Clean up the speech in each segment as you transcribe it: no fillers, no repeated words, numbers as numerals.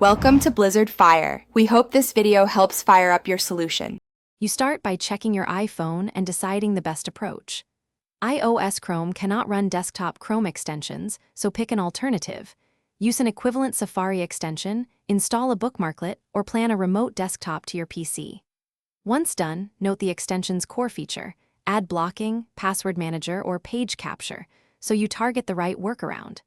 Welcome to Blizzard Fire. We hope this video helps fire up your solution. You start by checking your iPhone and deciding the best approach. iOS Chrome cannot run desktop Chrome extensions, so pick an alternative. Use an equivalent Safari extension, install a bookmarklet, or plan a remote desktop to your PC. Once done, note the extension's core feature, ad blocking, password manager, or page capture, so you target the right workaround.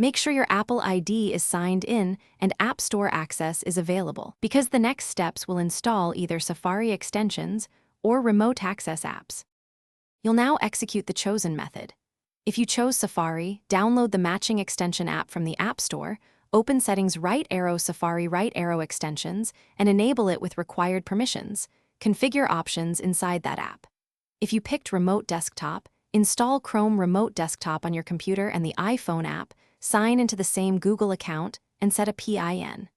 Make sure your Apple ID is signed in and App Store access is available, because the next steps will install either Safari extensions or remote access apps. You'll now execute the chosen method. If you chose Safari, download the matching extension app from the App Store, open Settings right arrow Safari right arrow extensions, and enable it with required permissions. Configure options inside that app. If you picked Remote Desktop, install Chrome Remote Desktop on your computer and the iPhone app, sign into the same Google account, and set a PIN.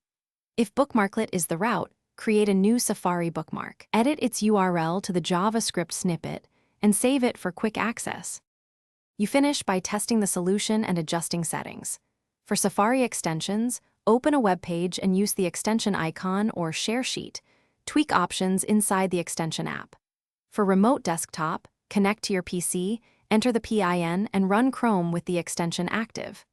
If Bookmarklet is the route, create a new Safari bookmark. Edit its URL to the JavaScript snippet, and save it for quick access. You finish by testing the solution and adjusting settings. For Safari extensions, open a web page and use the extension icon or share sheet. Tweak options inside the extension app. For Remote Desktop, connect to your PC, enter the PIN, and run Chrome with the extension active.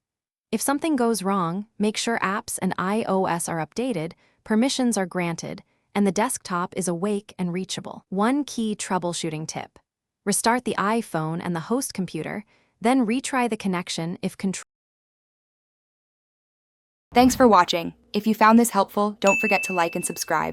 If something goes wrong, make sure apps and iOS are updated, permissions are granted, and the desktop is awake and reachable. One key troubleshooting tip: restart the iPhone and the host computer, then retry the connection if control. Thanks for watching. If you found this helpful, don't forget to like and subscribe.